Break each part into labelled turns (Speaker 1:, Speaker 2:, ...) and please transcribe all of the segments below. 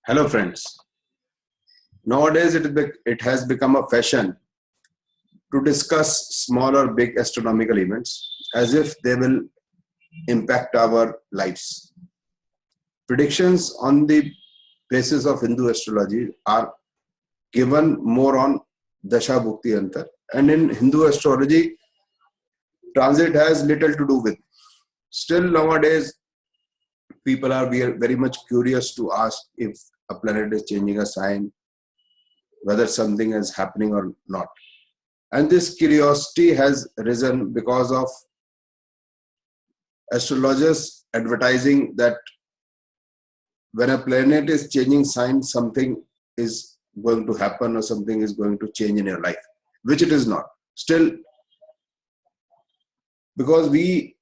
Speaker 1: Hello friends. Nowadays it has become a fashion to discuss small or big astronomical events as if they will impact our lives. Predictions on the basis of Hindu astrology are given more on Dasha Bhukti Antar, and in Hindu astrology transit has little to do with. Still nowadays people are very much curious to ask if a planet is changing a sign, whether something is happening or not. And this curiosity has risen because of astrologers advertising that when a planet is changing sign, something is going to happen or something is going to change in your life, which it is not. Still, because we,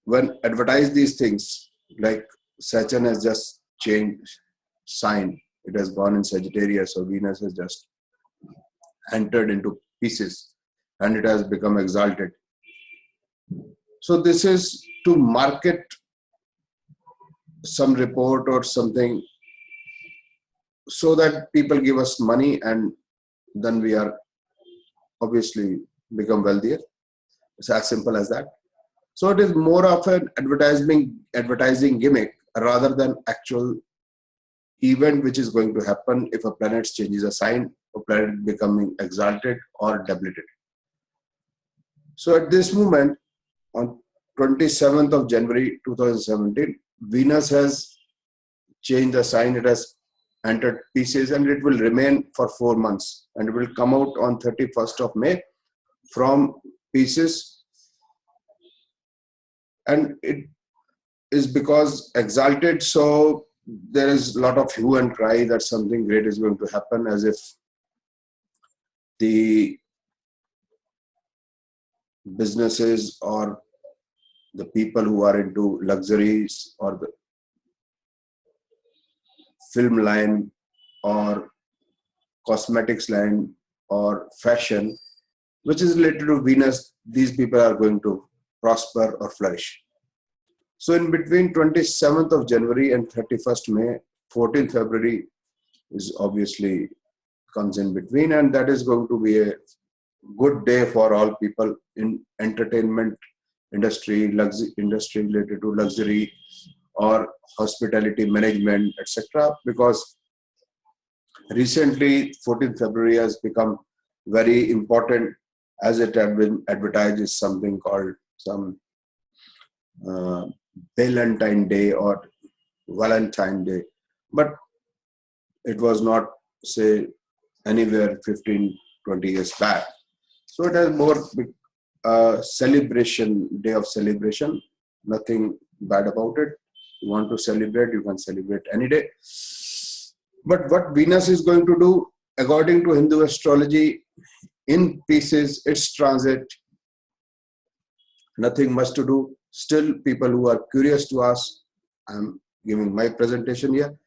Speaker 1: when advertise these things, like Saturn has just changed sign, it has gone in Sagittarius, or Venus has just entered into Pisces and it has become exalted. So this is to market some report or something so that people give us money and then we are obviously become wealthier. It's as simple as that. So it is more of an advertising gimmick rather than actual event which is going to happen if a planet changes a sign, or planet becoming exalted or depleted. So at this moment, on 27th of January 2017, Venus has changed the sign. It has entered Pisces and it will remain for 4 months, and it will come out on 31st of May from Pisces. And it is because exalted, so there is a lot of hue and cry that something great is going to happen, as if the businesses or the people who are into luxuries or the film line or cosmetics line or fashion, which is related to Venus, these people are going to prosper or flourish. So in between 27th of January and 31st May, 14th February is obviously comes in between, and that is going to be a good day for all people in entertainment industry, industry related to luxury or hospitality management, etc. Because recently 14th February has become very important, as it had been advertised as something called some Valentine Day or Valentine Day, but it was not, say, anywhere 15-20 years back. So it has more celebration, day of celebration, nothing bad about it. You want to celebrate, you can celebrate any day. But what Venus is going to do, according to Hindu astrology, in Pisces, its transit, nothing much to do. Still, people who are curious to ask, I'm giving my presentation here.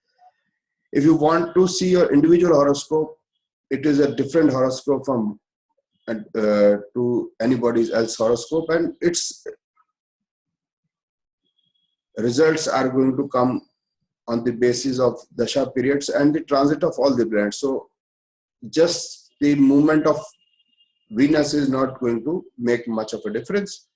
Speaker 1: If you want to see your individual horoscope, it is a different horoscope from to anybody's else horoscope, and its results are going to come on the basis of dasha periods and the transit of all the planets. So just the movement of Venus is not going to make much of a difference.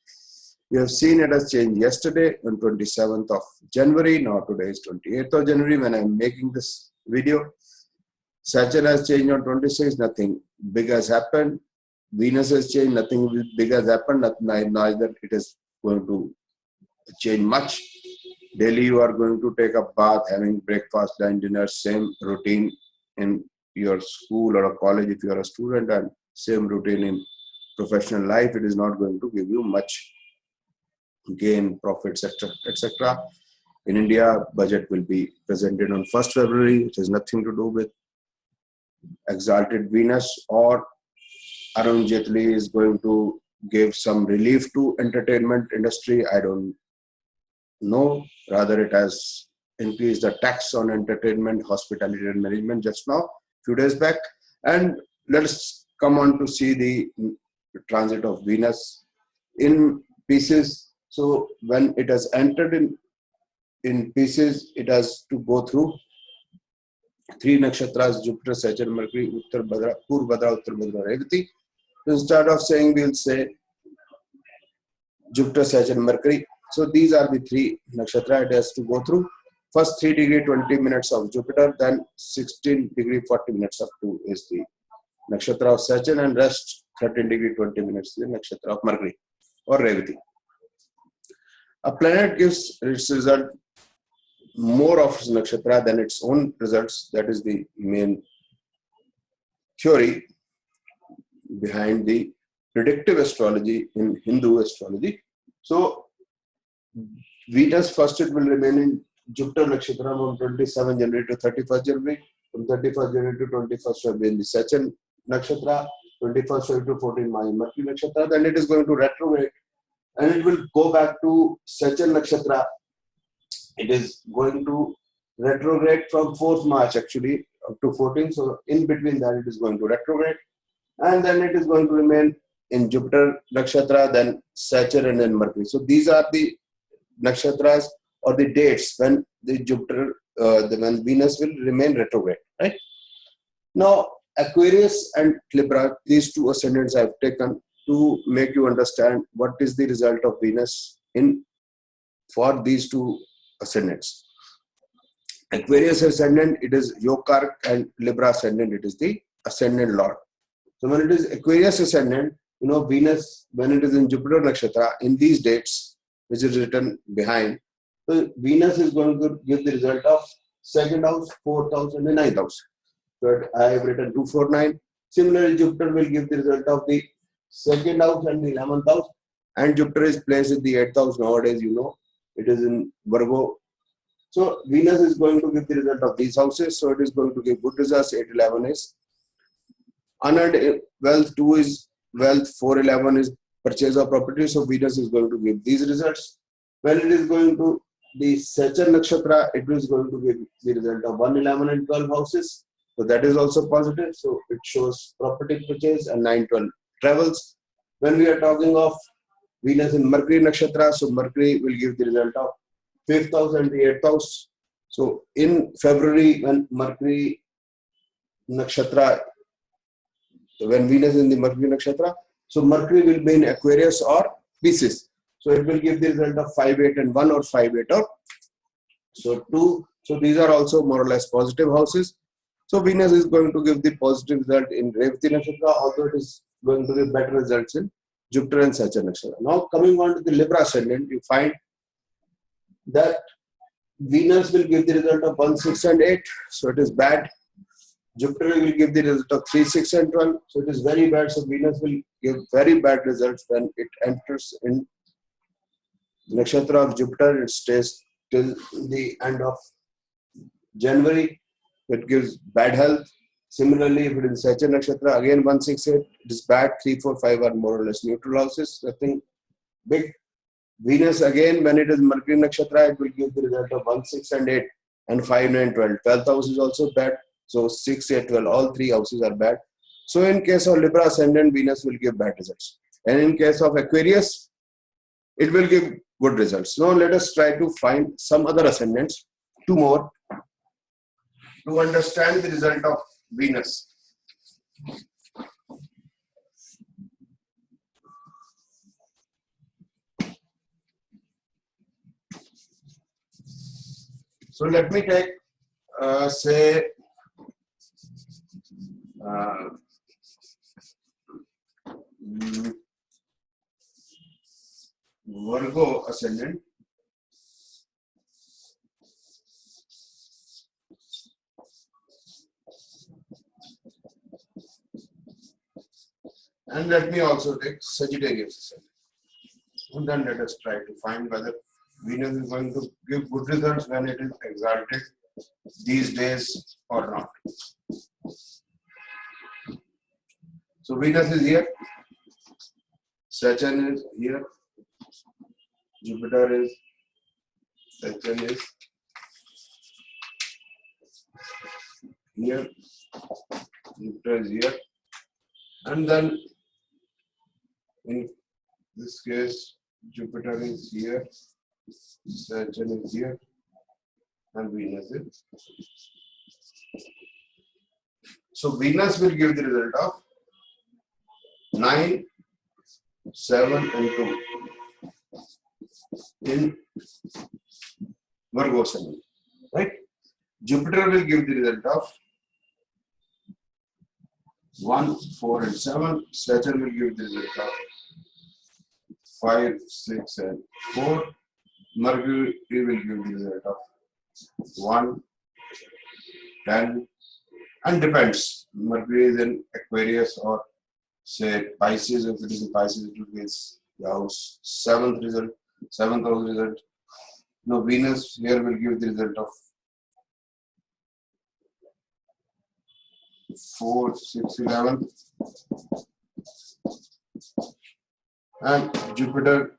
Speaker 1: We have seen it has changed yesterday on 27th of January. Now today is 28th of January when I am making this video. Saturn has changed on 26th, nothing big has happened. Venus has changed, nothing big has happened, neither it is going to change much. Daily you are going to take a bath, having breakfast, lunch, dinner, same routine in your school or a college if you are a student, and same routine in professional life. It is not going to give you much gain, profits, etc. In India, budget will be presented on 1st February. It has nothing to do with exalted Venus, or Arun Jaitley is going to give some relief to entertainment industry. I don't know. Rather, it has increased the tax on entertainment, hospitality and management just now, few days back. And let us come on to see the transit of Venus in Pisces. So when it has entered in Pisces, it has to go through Three nakshatras: Jupiter, Saturn, Mercury, Uttar Bhadra, Purvabhadra, Uttar Bhadra, Revati. So instead of saying, we'll say Jupiter, Saturn, Mercury. So these are the three nakshatra it has to go through. First 3 degree 20 minutes of Jupiter, then 16 degree 40 minutes up to is the nakshatra of Saturn, and rest 13 degree 20 minutes the nakshatra of Mercury or Revati. A planet gives its result more of its nakshatra than its own results. That is the main theory behind the predictive astrology in Hindu astrology. So Venus first, it will remain in Jupiter nakshatra from 27 January to 31st January. From 31st January to 21st February in the Saturn nakshatra, 21st February to 14 May Mercury nakshatra. Then it is going to retrograde and it will go back to Saturn nakshatra. It is going to retrograde from 4th March actually up to 14th. So in between that it is going to retrograde, and then it is going to remain in Jupiter nakshatra, then Saturn, and then Mercury. So these are the nakshatras or the dates when the Jupiter, when Venus will remain retrograde. Right now, Aquarius and Libra, these two ascendants I have taken to make you understand what is the result of Venus in for these two ascendants. Aquarius ascendant, it is Yokar, and Libra ascendant, it is the ascendant Lord. So when it is Aquarius ascendant, Venus, when it is in Jupiter nakshatra, in these dates, which is written behind, so Venus is going to give the result of 2nd house, 4th house, and the 9th house. So I have written 249. Similarly, Jupiter will give the result of the 2nd house and the 11th house, and Jupiter is placed in the 8th house nowadays, it is in Virgo. So Venus is going to give the result of these houses. So it is going to give good results. 811 is unearned wealth, 2 is wealth, 411 is purchase of property. So Venus is going to give these results. When it is going to the Saturn nakshatra, it is going to give the result of 111 and 12 houses. So that is also positive. So it shows property purchase, and 912 travels. When we are talking of Venus in Mercury nakshatra, so Mercury will give the result of 5th house and the 8th house. So in February, when Mercury nakshatra, when Venus in the Mercury nakshatra, so Mercury will be in Aquarius or Pisces. So it will give the result of 5, 8, and 1, or 5, 8, or so 2. So these are also more or less positive houses. So Venus is going to give the positive result in Revati nakshatra, although it is going to give better results in Jupiter and Saturn nakshatra. Now coming on to the Libra ascendant, you find that Venus will give the result of 1, 6, and 8. So it is bad. Jupiter will give the result of 3, 6, and 12. So it is very bad. So Venus will give very bad results when it enters in the nakshatra of Jupiter. It stays till the end of January. It gives bad health. Similarly, if it is Saturn nakshatra, again 1, 6, 8, it is bad. 3, 4, 5 are more or less neutral houses. Nothing big. Venus again, when it is Mercury nakshatra, it will give the result of 1, 6, and 8, and 5, 9, 12. 12th house is also bad. So 6, 8, 12, all three houses are bad. So in case of Libra ascendant, Venus will give bad results. And in case of Aquarius, it will give good results. Now let us try to find some other ascendants, 2 more, to understand the result of Venus. So let me take, say, Virgo ascendant. And let me also take Sagittarius ascendant. And then let us try to find whether Venus is going to give good results when it is exalted these days or not. So Venus is here, Saturn is here, Jupiter is, Saturn is here, Jupiter is here, and then in this case Jupiter is here, Saturn is here, and Venus is So Venus will give the result of 9, 7 and 2 in Virgo sign, right? Jupiter will give the result of 1, 4 and 7. Saturn will give the result of 5, 6 and 4. Mercury will give the result of 1, 10 and depends. Mercury is in Aquarius or say Pisces. If it is in Pisces, it will give the house 7th result, 7th house result. Now Venus here will give the result of 4, 6, 11 and Jupiter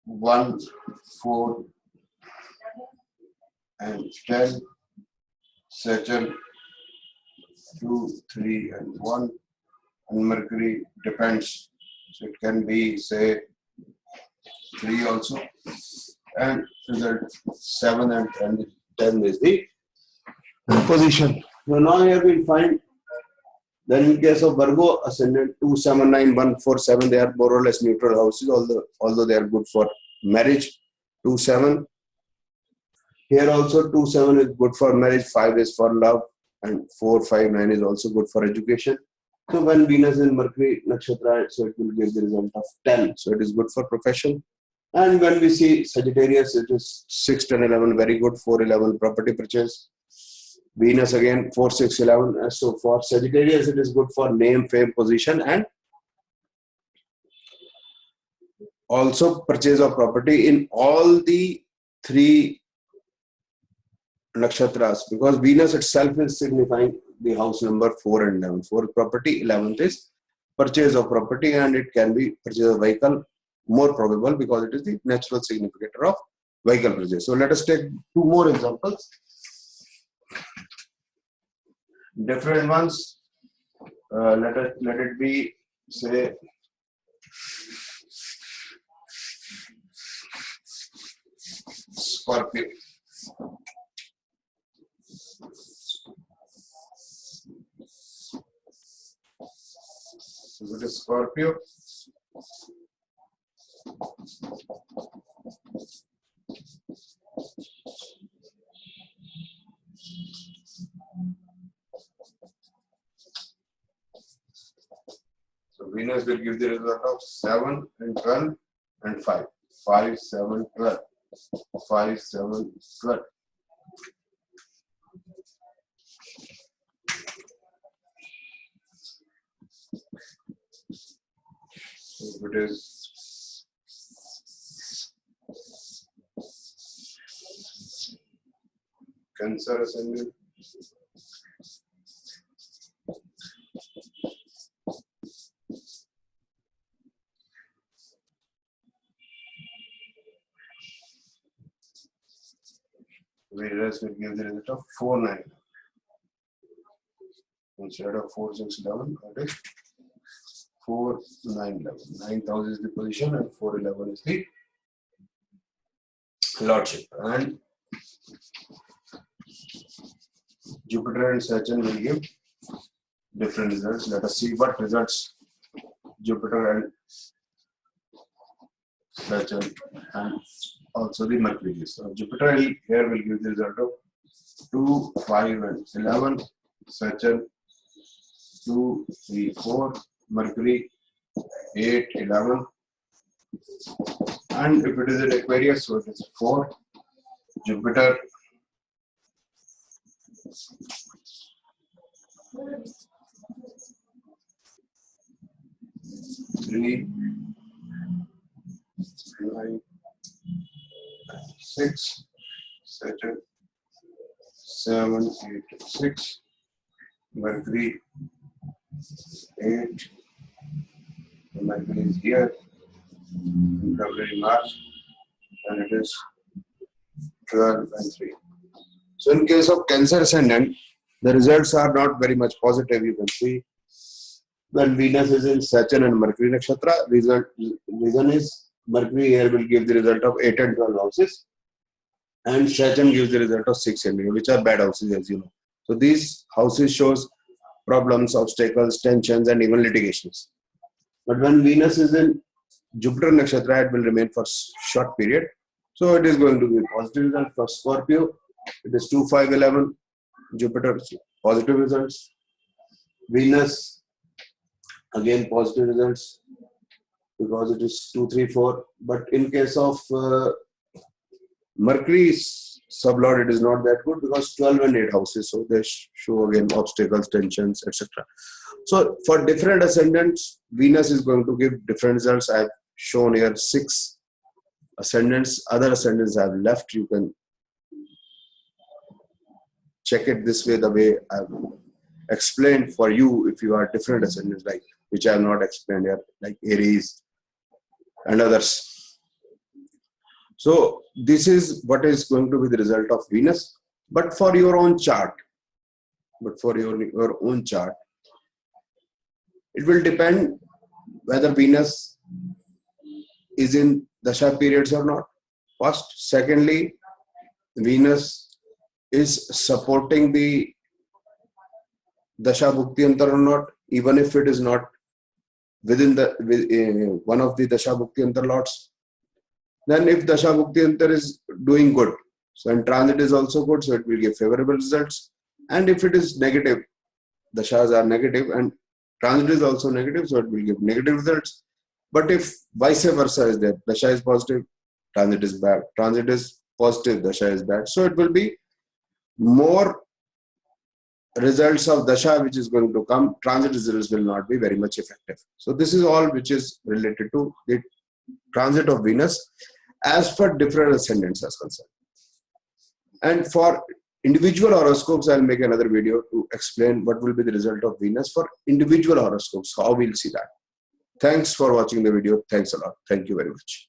Speaker 1: 1, 4 and 10, Saturn 2, 3 and 1 and Mercury depends. So it can be say 3 also and result 7 and 10 is the position. So now here we find then in case of Virgo ascendant 2, 7, 9, 1, 4, 7 they are more or less neutral houses although they are good for marriage. 2, 7 here also 2, 7 is good for marriage, 5 is for love and 4, 5, 9 is also good for education. So when Venus is in Mercury Nakshatra, so it will give the result of 10. So it is good for profession. And when we see Sagittarius, it is 6, 10, 11, very good. 4, 11, property purchase. Venus again, 4, 6, 11. So for Sagittarius, it is good for name, fame, position, and also purchase of property in all the 3 nakshatras, because Venus itself is signifying the house number 4 and 11. 4 property, 11th is purchase of property, and it can be purchase of vehicle, more probable because it is the natural significator of vehicle purchase. So let us take 2 more examples, different ones. Let it be say Scorpio. So it is Scorpio. So Venus will give the result of 7 and 12 and 5. 5, 7, 12. 5, 7, 12. So it is Cancer ascendant. Venus will give the result of 4, 9. Instead of 4, 6, 11, that is 4, 9, 11. 9th house is the position and 4, 11 is the lordship. And Jupiter and Saturn will give different results. Let us see what results Jupiter and Saturn and also the Mercury. So Jupiter here will give the result of 2, 5 and 11. Saturn 2, 3, 4. Mercury 8, 11. And if it is in Aquarius, so it is 4. Jupiter 3, 9, 6. Saturn 7, 8, 6. Mercury 8. Mercury is here in February, March, and it is 12 and 3. So in case of Cancer ascendant, the results are not very much positive. You can see when Venus is in Saturn and Mercury nakshatra, reason is Mercury here will give the result of 8 and 12 houses, and Saturn gives the result of 6 and 8, which are bad houses, as you know. So these houses shows problems, obstacles, tensions, and even litigations. But when Venus is in Jupiter Nakshatra, it will remain for short period. So it is going to be positive result for Scorpio. It is 2, 5, 11. Jupiter, positive results. Venus, again positive results because it is 2, 3, 4. But in case of Mercury's sublord, it is not that good because 12 and 8 houses. So they show again obstacles, tensions, etc. So for different ascendants, Venus is going to give different results. I have shown here 6 ascendants. Other ascendants I have left. You can check it this way, the way I have explained for you if you are different ascendants, like which I have not explained here, like Aries and others. So this is what is going to be the result of Venus. But for your own chart, it will depend whether Venus is in Dasha periods or not. First. Secondly, Venus is supporting the Dasha Bhukti Antar or not, even if it is not within the one of the Dasha Bhukti Antar lots. Then if Dasha Bhukti Antar is doing good, so and transit is also good, so it will give favorable results. And if it is negative, Dashas are negative and transit is also negative, so it will give negative results. But if vice versa is there, Dasha is positive, transit is bad, transit is positive, Dasha is bad. So it will be more results of Dasha which is going to come, transit results will not be very much effective. So this is all which is related to the transit of Venus as for different ascendants as concerned. And for individual horoscopes, I'll make another video to explain what will be the result of Venus for individual horoscopes, how we'll see that. Thanks for watching the video. Thanks a lot. Thank you very much.